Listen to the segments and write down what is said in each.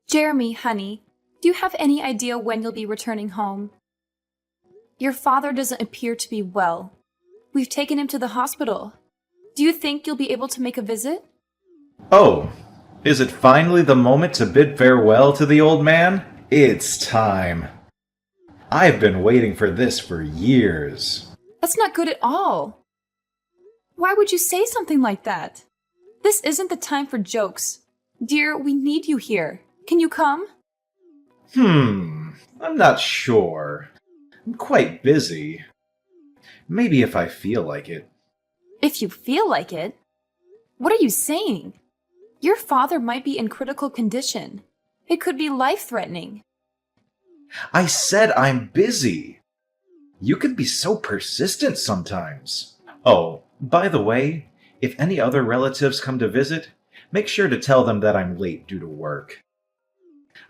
Jeremy, honey, do you have any idea when you'll be returning home? Your father doesn't appear to be well. We've taken him to the hospital. Do you think you'll be able to make a visit? Oh, is it finally the moment to bid farewell to the old man? It's time. I've been waiting for this for years. That's not good at all. Why would you say something like that? This isn't the time for jokes. Dear, we need you here. Can you come? I'm not sure. I'm quite busy. Maybe if I feel like it. If you feel like it? What are you saying? Your father might be in critical condition. It could be life-threatening. I said I'm busy. You can be so persistent sometimes. Oh, by the way, if any other relatives come to visit, make sure to tell them that I'm late due to work.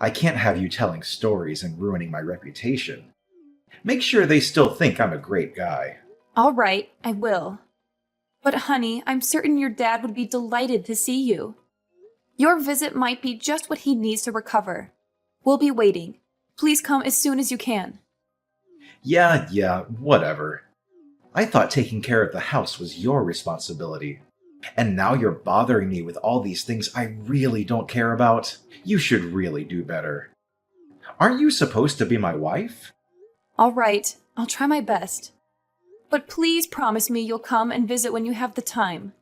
I can't have you telling stories and ruining my reputation. Make sure they still think I'm a great guy. All right, I will. But honey, I'm certain your dad would be delighted to see you. Your visit might be just what he needs to recover. We'll be waiting. Please come as soon as you can. Yeah, whatever. I thought taking care of the house was your responsibility. And now you're bothering me with all these things I really don't care about. You should really do better. Aren't you supposed to be my wife? All right, I'll try my best. But please promise me you'll come and visit when you have the time.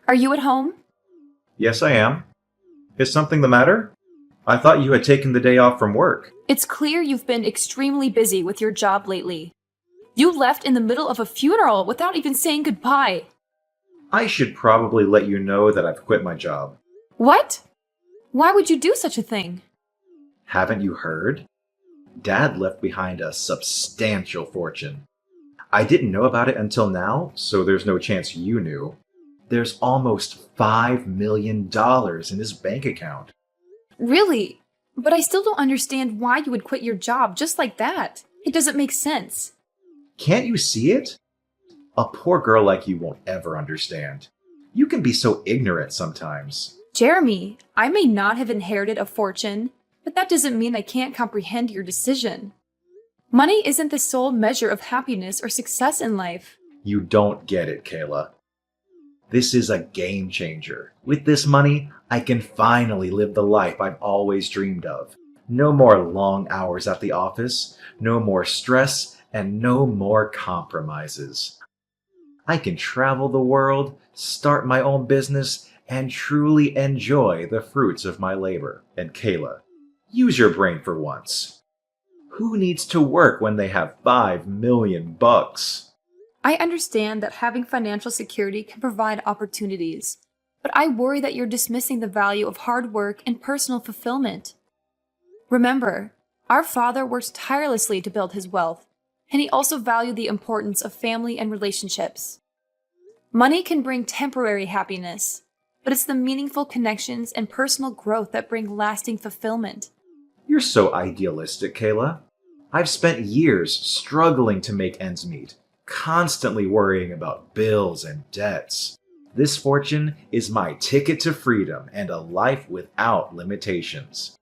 Are you at home? Yes, I am. Is something the matter? I thought you had taken the day off from work. It's clear you've been extremely busy with your job lately. You left in the middle of a funeral without even saying goodbye. I should probably let you know that I've quit my job. What? Why would you do such a thing? Haven't you heard? Dad left behind a substantial fortune. I didn't know about it until now, so there's no chance you knew. There's almost $5 million in his bank account. Really? But I still don't understand why you would quit your job just like that. It doesn't make sense. Can't you see it? A poor girl like you won't ever understand. You can be so ignorant sometimes. Jeremy, I may not have inherited a fortune, but that doesn't mean I can't comprehend your decision. Money isn't the sole measure of happiness or success in life. You don't get it, Kayla. This is a game changer. With this money, I can finally live the life I've always dreamed of. No more long hours at the office, no more stress, and no more compromises. I can travel the world, start my own business, and truly enjoy the fruits of my labor. And Kayla, use your brain for once. Who needs to work when they have $5 million? I understand that having financial security can provide opportunities, but I worry that you're dismissing the value of hard work and personal fulfillment. Remember, our father worked tirelessly to build his wealth, and he also valued the importance of family and relationships. Money can bring temporary happiness, but it's the meaningful connections and personal growth that bring lasting fulfillment. You're so idealistic, Kayla. I've spent years struggling to make ends meet, constantly worrying about bills and debts. This fortune is my ticket to freedom and a life without limitations.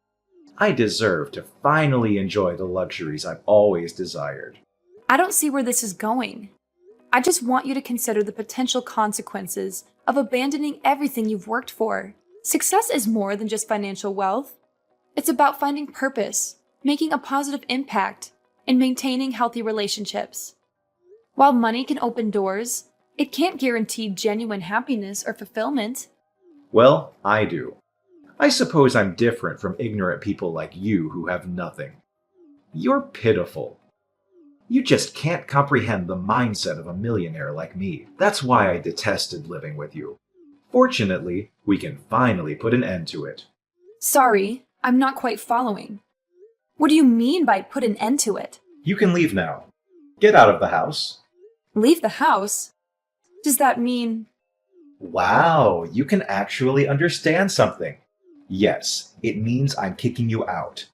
I deserve to finally enjoy the luxuries I've always desired. I don't see where this is going. I just want you to consider the potential consequences of abandoning everything you've worked for. Success is more than just financial wealth. It's about finding purpose, making a positive impact, and maintaining healthy relationships. While money can open doors, it can't guarantee genuine happiness or fulfillment. Well, I do. I suppose I'm different from ignorant people like you who have nothing. You're pitiful. You just can't comprehend the mindset of a millionaire like me. That's why I detested living with you. Fortunately, we can finally put an end to it. Sorry, I'm not quite following. What do you mean by put an end to it? You can leave now. Get out of the house. Leave the house? Does that mean... Wow, you can actually understand something. Yes, it means I'm kicking you out.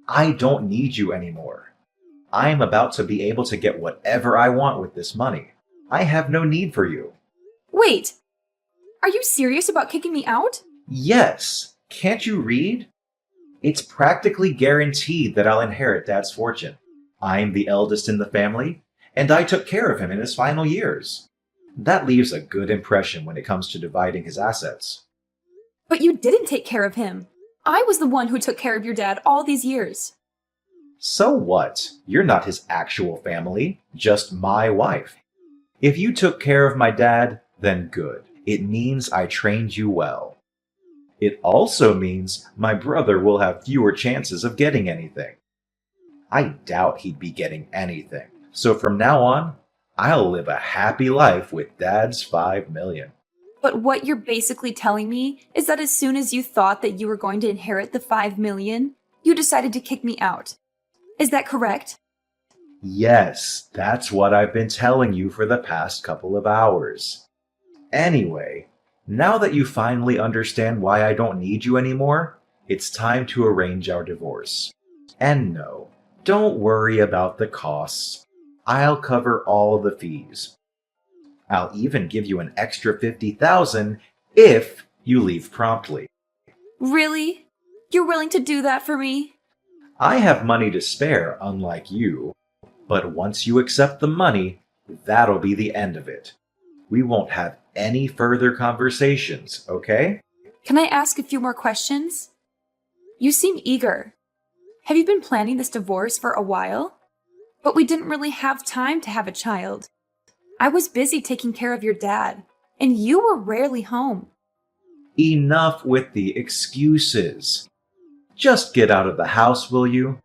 I don't need you anymore. I am about to be able to get whatever I want with this money. I have no need for you. Wait! Are you serious about kicking me out? Yes. Can't you read? It's practically guaranteed that I'll inherit Dad's fortune. I'm the eldest in the family, and I took care of him in his final years. That leaves a good impression when it comes to dividing his assets. But you didn't take care of him. I was the one who took care of your dad all these years. So what? You're not his actual family, just my wife. If you took care of my dad, then good. It means I trained you well. It also means my brother will have fewer chances of getting anything. I doubt he'd be getting anything. So from now on, I'll live a happy life with Dad's $5 million. But what you're basically telling me is that as soon as you thought that you were going to inherit the $5 million, you decided to kick me out. Is that correct? Yes, that's what I've been telling you for the past couple of hours. Anyway, now that you finally understand why I don't need you anymore, it's time to arrange our divorce. And no, don't worry about the costs. I'll cover all the fees. I'll even give you an extra $50,000 if you leave promptly. Really? You're willing to do that for me? I have money to spare, unlike you. But once you accept the money, that'll be the end of it. We won't have any further conversations, okay? Can I ask a few more questions? You seem eager. Have you been planning this divorce for a while? But we didn't really have time to have a child. I was busy taking care of your dad, and you were rarely home. Enough with the excuses. Just get out of the house, will you?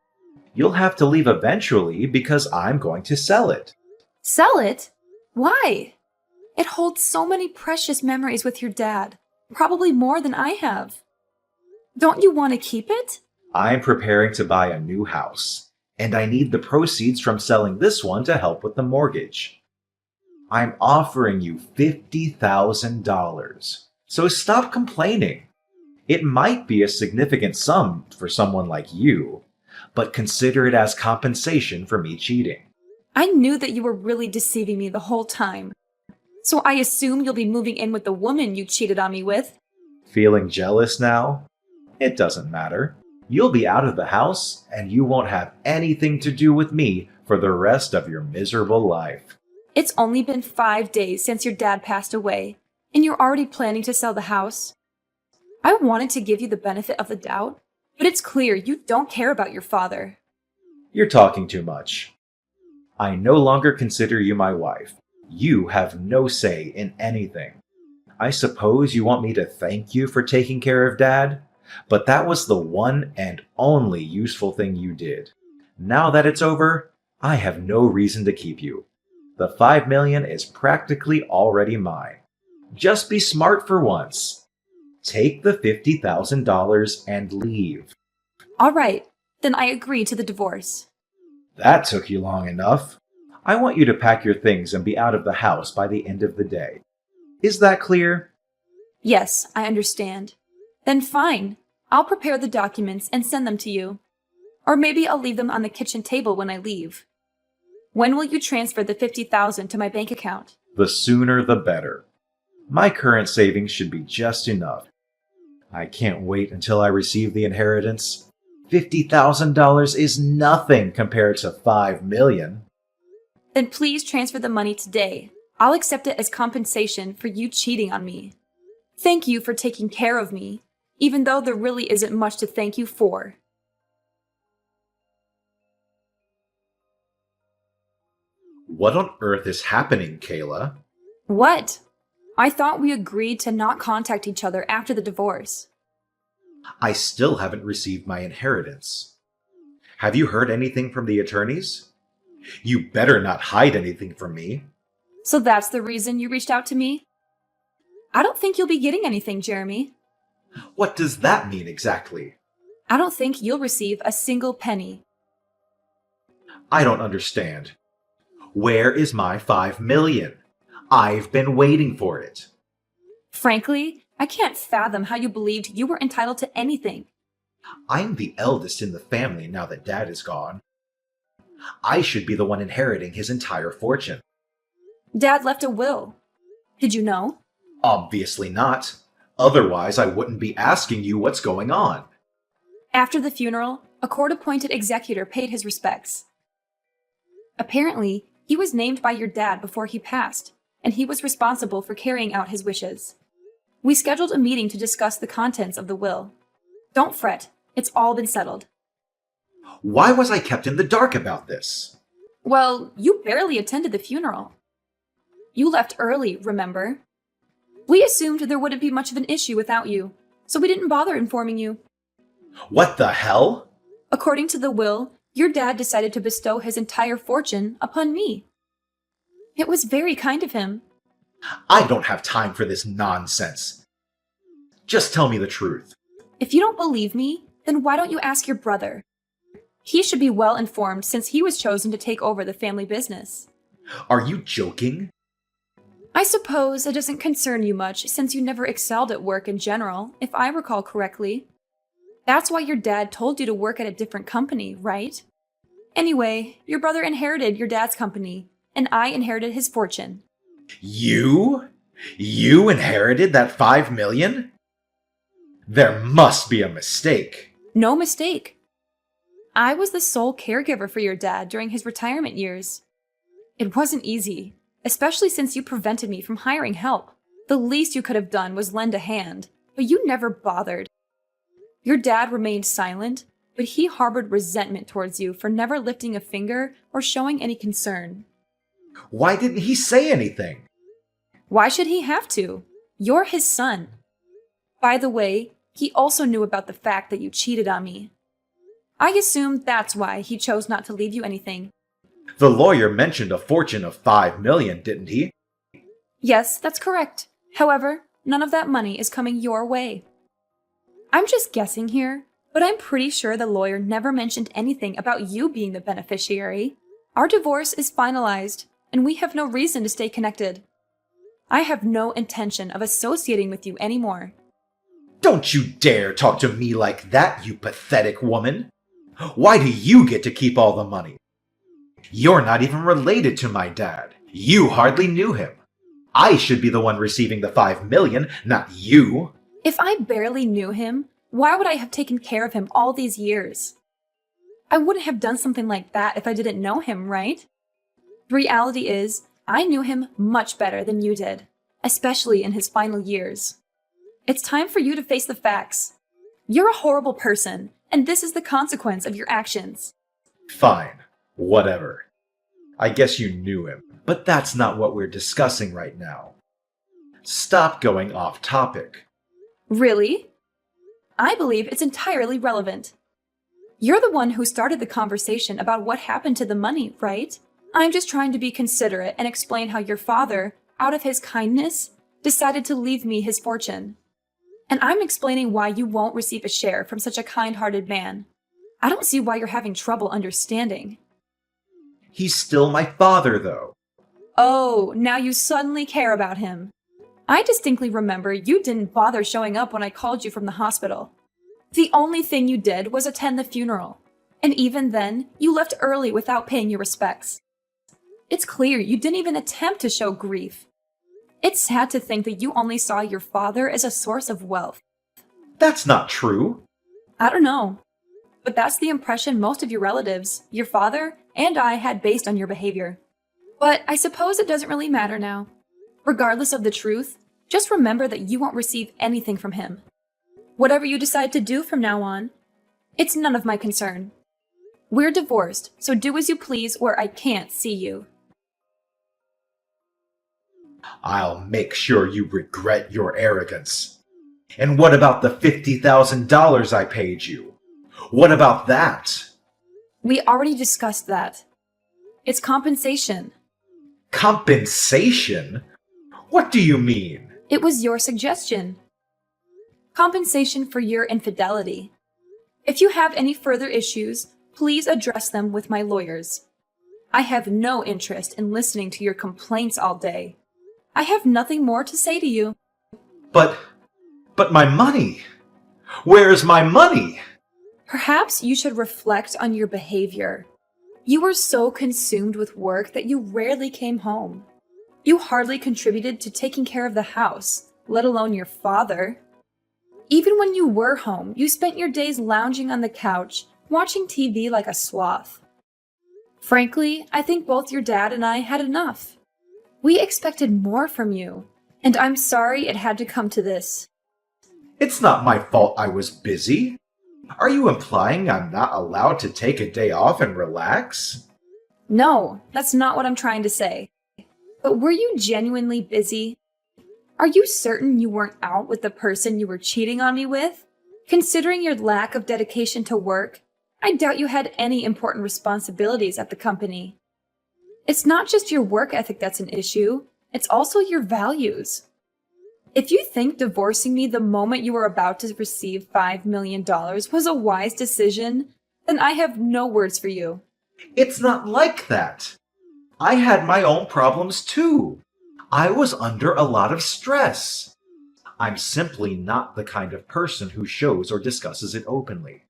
You'll have to leave eventually because I'm going to sell it. Sell it? Why? It holds so many precious memories with your dad, probably more than I have. Don't you want to keep it? I'm preparing to buy a new house, and I need the proceeds from selling this one to help with the mortgage. I'm offering you $50,000, so stop complaining. It might be a significant sum for someone like you, but consider it as compensation for me cheating. I knew that you were really deceiving me the whole time. So I assume you'll be moving in with the woman you cheated on me with. Feeling jealous now? It doesn't matter. You'll be out of the house, and you won't have anything to do with me for the rest of your miserable life. It's only been 5 days since your dad passed away, and you're already planning to sell the house. I wanted to give you the benefit of the doubt, but it's clear you don't care about your father. You're talking too much. I no longer consider you my wife. You have no say in anything. I suppose you want me to thank you for taking care of Dad, but that was the one and only useful thing you did. Now that it's over, I have no reason to keep you. The $5 million is practically already mine. Just be smart for once. Take the $50,000 and leave. All right, then I agree to the divorce. That took you long enough. I want you to pack your things and be out of the house by the end of the day. Is that clear? Yes, I understand. Then fine. I'll prepare the documents and send them to you. Or maybe I'll leave them on the kitchen table when I leave. When will you transfer the $50,000 to my bank account? The sooner the better. My current savings should be just enough. I can't wait until I receive the inheritance. $50,000 is nothing compared to $5 million. Then please transfer the money today. I'll accept it as compensation for you cheating on me. Thank you for taking care of me, even though there really isn't much to thank you for. What on earth is happening, Kayla? What? I thought we agreed to not contact each other after the divorce. I still haven't received my inheritance. Have you heard anything from the attorneys? You better not hide anything from me. So that's the reason you reached out to me? I don't think you'll be getting anything, Jeremy. What does that mean exactly? I don't think you'll receive a single penny. I don't understand. Where is my $5 million? I've been waiting for it. Frankly, I can't fathom how you believed you were entitled to anything. I'm the eldest in the family now that Dad is gone. I should be the one inheriting his entire fortune. Dad left a will. Did you know? Obviously not. Otherwise, I wouldn't be asking you what's going on. After the funeral, a court-appointed executor paid his respects. Apparently, he was named by your dad before he passed, and he was responsible for carrying out his wishes. We scheduled a meeting to discuss the contents of the will. Don't fret, it's all been settled. Why was I kept in the dark about this? Well, you barely attended the funeral. You left early, remember? We assumed there wouldn't be much of an issue without you, so we didn't bother informing you. What the hell? According to the will, your dad decided to bestow his entire fortune upon me. It was very kind of him. I don't have time for this nonsense. Just tell me the truth. If you don't believe me, then why don't you ask your brother? He should be well informed since he was chosen to take over the family business. Are you joking? I suppose it doesn't concern you much since you never excelled at work in general, if I recall correctly. That's why your dad told you to work at a different company, right? Anyway, your brother inherited your dad's company, and I inherited his fortune. You? You inherited that 5 million? There must be a mistake. No mistake. I was the sole caregiver for your dad during his retirement years. It wasn't easy, especially since you prevented me from hiring help. The least you could have done was lend a hand, but you never bothered. Your dad remained silent, but he harbored resentment towards you for never lifting a finger or showing any concern. Why didn't he say anything? Why should he have to? You're his son. By the way, he also knew about the fact that you cheated on me. I assumed that's why he chose not to leave you anything. The lawyer mentioned a fortune of 5 million, didn't he? Yes, that's correct. However, none of that money is coming your way. I'm just guessing here, but I'm pretty sure the lawyer never mentioned anything about you being the beneficiary. Our divorce is finalized, and we have no reason to stay connected. I have no intention of associating with you anymore. Don't you dare talk to me like that, you pathetic woman! Why do you get to keep all the money? You're not even related to my dad. You hardly knew him. I should be the one receiving the 5 million, not you. If I barely knew him, why would I have taken care of him all these years? I wouldn't have done something like that if I didn't know him, right? The reality is, I knew him much better than you did, especially in his final years. It's time for you to face the facts. You're a horrible person, and this is the consequence of your actions. Fine. Whatever. I guess you knew him, but that's not what we're discussing right now. Stop going off topic. Really? I believe it's entirely relevant. You're the one who started the conversation about what happened to the money, right? I'm just trying to be considerate and explain how your father, out of his kindness, decided to leave me his fortune. And I'm explaining why you won't receive a share from such a kind-hearted man. I don't see why you're having trouble understanding. He's still my father, though. Oh, now you suddenly care about him. I distinctly remember you didn't bother showing up when I called you from the hospital. The only thing you did was attend the funeral. And even then, you left early without paying your respects. It's clear you didn't even attempt to show grief. It's sad to think that you only saw your father as a source of wealth. That's not true. I don't know. But that's the impression most of your relatives, your father, and I had based on your behavior. But I suppose it doesn't really matter now. Regardless of the truth, just remember that you won't receive anything from him. Whatever you decide to do from now on, it's none of my concern. We're divorced, so do as you please where I can't see you. I'll make sure you regret your arrogance. And what about the $50,000 I paid you? What about that? We already discussed that. It's compensation. Compensation? What do you mean? It was your suggestion. Compensation for your infidelity. If you have any further issues, please address them with my lawyers. I have no interest in listening to your complaints all day. I have nothing more to say to you. But my money! Where's my money? Perhaps you should reflect on your behavior. You were so consumed with work that you rarely came home. You hardly contributed to taking care of the house, let alone your father. Even when you were home, you spent your days lounging on the couch, watching TV like a sloth. Frankly, I think both your dad and I had enough. We expected more from you, and I'm sorry it had to come to this. It's not my fault I was busy. Are you implying I'm not allowed to take a day off and relax? No, that's not what I'm trying to say. But were you genuinely busy? Are you certain you weren't out with the person you were cheating on me with? Considering your lack of dedication to work, I doubt you had any important responsibilities at the company. It's not just your work ethic that's an issue, it's also your values. If you think divorcing me the moment you were about to receive $5 million was a wise decision, then I have no words for you. It's not like that. I had my own problems too. I was under a lot of stress. I'm simply not the kind of person who shows or discusses it openly.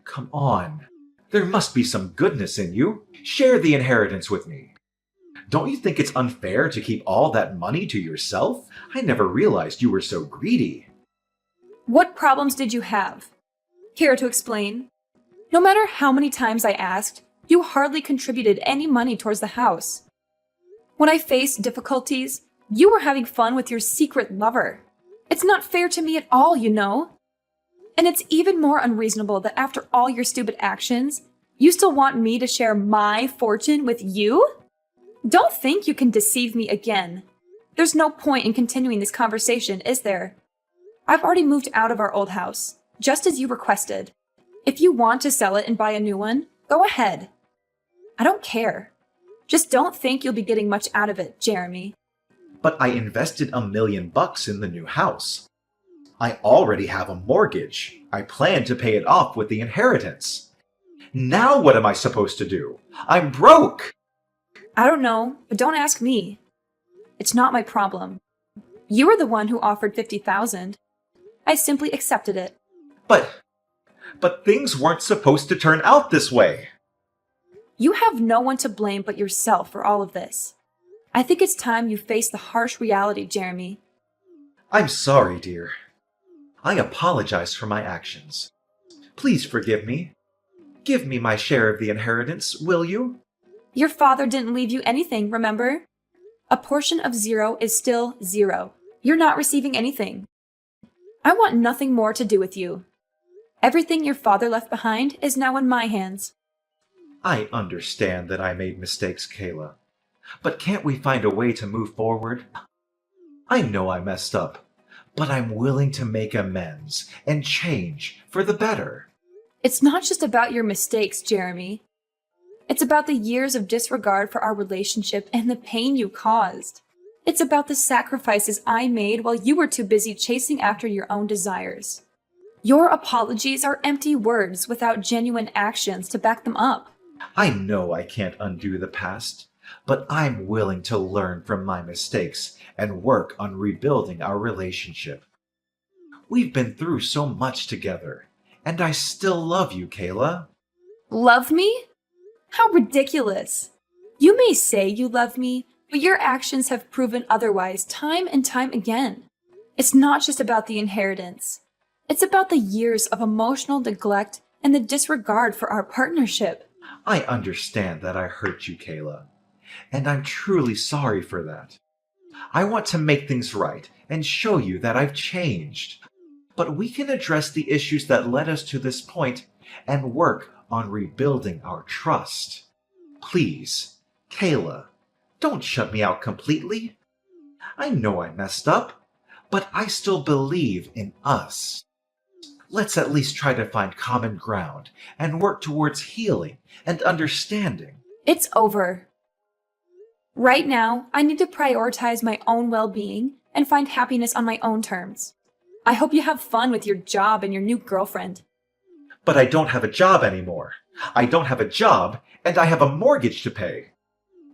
Come on. There must be some goodness in you. Share the inheritance with me. Don't you think it's unfair to keep all that money to yourself? I never realized you were so greedy. What problems did you have? Care to explain? No matter how many times I asked, you hardly contributed any money towards the house. When I faced difficulties, you were having fun with your secret lover. It's not fair to me at all, you know. And it's even more unreasonable that after all your stupid actions, you still want me to share my fortune with you? Don't think you can deceive me again. There's no point in continuing this conversation, is there? I've already moved out of our old house, just as you requested. If you want to sell it and buy a new one, go ahead. I don't care. Just don't think you'll be getting much out of it, Jeremy. But I invested $1 million in the new house. I already have a mortgage. I plan to pay it off with the inheritance. Now what am I supposed to do? I'm broke! I don't know, but don't ask me. It's not my problem. You were the one who offered $50,000. I simply accepted it. But things weren't supposed to turn out this way. You have no one to blame but yourself for all of this. I think it's time you face the harsh reality, Jeremy. I'm sorry, dear. I apologize for my actions. Please forgive me. Give me my share of the inheritance, will you? Your father didn't leave you anything, remember? A portion of 0 is still 0. You're not receiving anything. I want nothing more to do with you. Everything your father left behind is now in my hands. I understand that I made mistakes, Kayla. But can't we find a way to move forward? I know I messed up, but I'm willing to make amends and change for the better. It's not just about your mistakes, Jeremy. It's about the years of disregard for our relationship and the pain you caused. It's about the sacrifices I made while you were too busy chasing after your own desires. Your apologies are empty words without genuine actions to back them up. I know I can't undo the past, but I'm willing to learn from my mistakes and work on rebuilding our relationship. We've been through so much together, and I still love you, Kayla. Love me? How ridiculous. You may say you love me, but your actions have proven otherwise time and time again. It's not just about the inheritance. It's about the years of emotional neglect and the disregard for our partnership. I understand that I hurt you, Kayla, and I'm truly sorry for that. I want to make things right and show you that I've changed. But we can address the issues that led us to this point and work on rebuilding our trust. Please, Kayla, don't shut me out completely. I know I messed up, but I still believe in us. Let's at least try to find common ground and work towards healing and understanding. It's over. Right now, I need to prioritize my own well-being and find happiness on my own terms. I hope you have fun with your job and your new girlfriend. But I don't have a job anymore. I don't have a job, and I have a mortgage to pay.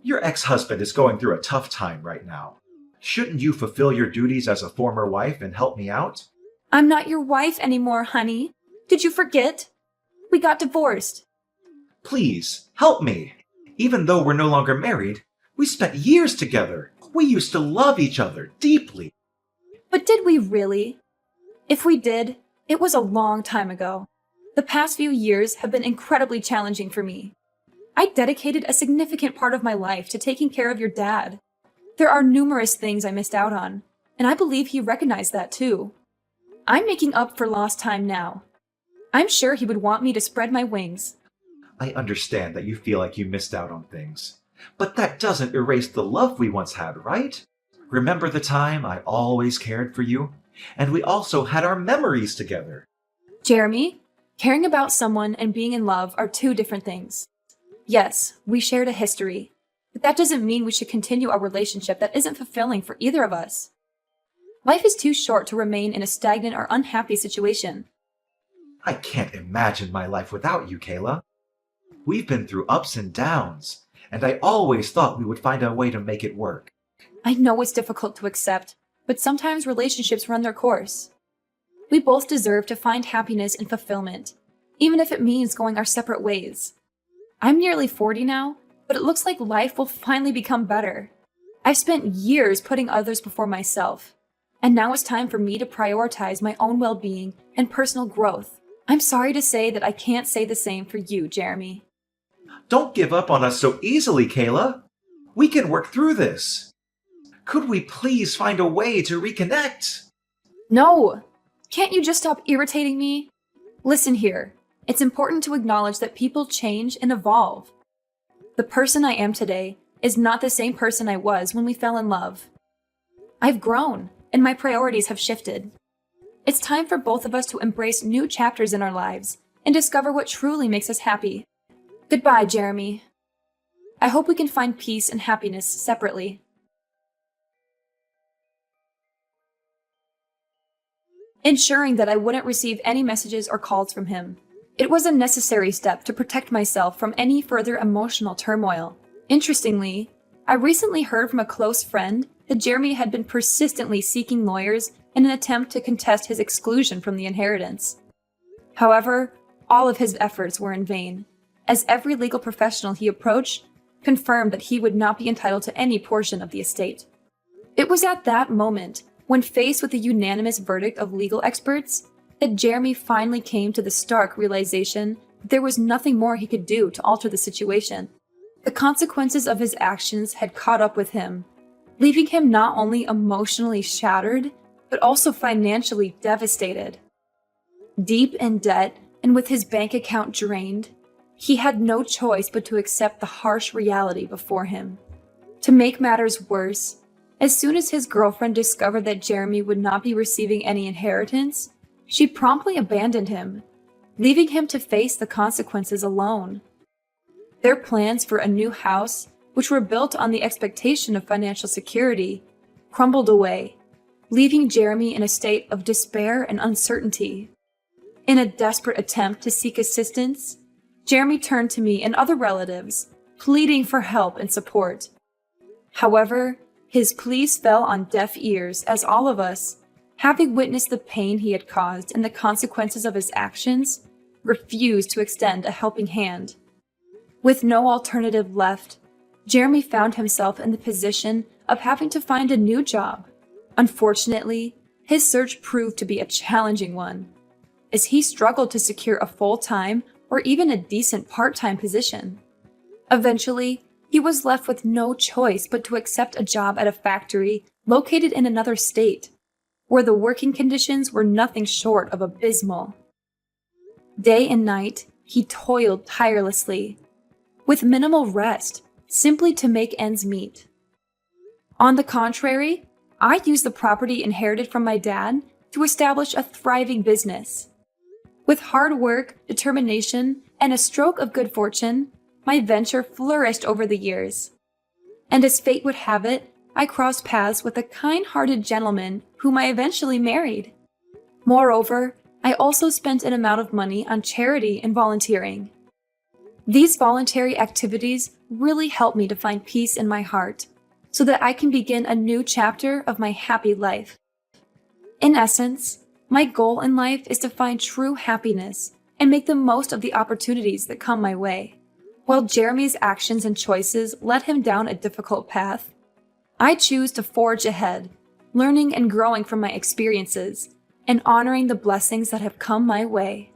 Your ex-husband is going through a tough time right now. Shouldn't you fulfill your duties as a former wife and help me out? I'm not your wife anymore, honey. Did you forget? We got divorced. Please, help me. Even though we're no longer married, we spent years together. We used to love each other deeply. But did we really? If we did, it was a long time ago. The past few years have been incredibly challenging for me. I dedicated a significant part of my life to taking care of your dad. There are numerous things I missed out on, and I believe he recognized that too. I'm making up for lost time now. I'm sure he would want me to spread my wings. I understand that you feel like you missed out on things, but that doesn't erase the love we once had, right? Remember the time I always cared for you? And we also had our memories together. Jeremy, caring about someone and being in love are two different things. Yes, we shared a history, but that doesn't mean we should continue a relationship that isn't fulfilling for either of us. Life is too short to remain in a stagnant or unhappy situation. I can't imagine my life without you, Kayla. We've been through ups and downs, and I always thought we would find a way to make it work. I know it's difficult to accept, but sometimes relationships run their course. We both deserve to find happiness and fulfillment, even if it means going our separate ways. I'm nearly 40 now, but it looks like life will finally become better. I've spent years putting others before myself, and now it's time for me to prioritize my own well-being and personal growth. I'm sorry to say that I can't say the same for you, Jeremy. Don't give up on us so easily, Kayla. We can work through this. Could we please find a way to reconnect? No! Can't you just stop irritating me? Listen here. It's important to acknowledge that people change and evolve. The person I am today is not the same person I was when we fell in love. I've grown, and my priorities have shifted. It's time for both of us to embrace new chapters in our lives and discover what truly makes us happy. Goodbye, Jeremy. I hope we can find peace and happiness separately. Ensuring that I wouldn't receive any messages or calls from him. It was a necessary step to protect myself from any further emotional turmoil. Interestingly, I recently heard from a close friend that Jeremy had been persistently seeking lawyers in an attempt to contest his exclusion from the inheritance. However, all of his efforts were in vain, as every legal professional he approached confirmed that he would not be entitled to any portion of the estate. It was at that moment, when faced with the unanimous verdict of legal experts, that Jeremy finally came to the stark realization that there was nothing more he could do to alter the situation. The consequences of his actions had caught up with him, leaving him not only emotionally shattered, but also financially devastated. Deep in debt and with his bank account drained, he had no choice but to accept the harsh reality before him. To make matters worse, as soon as his girlfriend discovered that Jeremy would not be receiving any inheritance, she promptly abandoned him, leaving him to face the consequences alone. Their plans for a new house, which were built on the expectation of financial security, crumbled away, leaving Jeremy in a state of despair and uncertainty. In a desperate attempt to seek assistance, Jeremy turned to me and other relatives, pleading for help and support. However, his pleas fell on deaf ears as all of us, having witnessed the pain he had caused and the consequences of his actions, refused to extend a helping hand. With no alternative left, Jeremy found himself in the position of having to find a new job. Unfortunately, his search proved to be a challenging one, as he struggled to secure a full-time or even a decent part-time position. Eventually, he was left with no choice but to accept a job at a factory located in another state, where the working conditions were nothing short of abysmal. Day and night, he toiled tirelessly, with minimal rest, simply to make ends meet. On the contrary, I used the property inherited from my dad to establish a thriving business. With hard work, determination, and a stroke of good fortune, my venture flourished over the years. And as fate would have it, I crossed paths with a kind-hearted gentleman whom I eventually married. Moreover, I also spent an amount of money on charity and volunteering. These voluntary activities really helped me to find peace in my heart, so that I can begin a new chapter of my happy life. In essence, my goal in life is to find true happiness and make the most of the opportunities that come my way. While Jeremy's actions and choices led him down a difficult path, I choose to forge ahead, learning and growing from my experiences, and honoring the blessings that have come my way.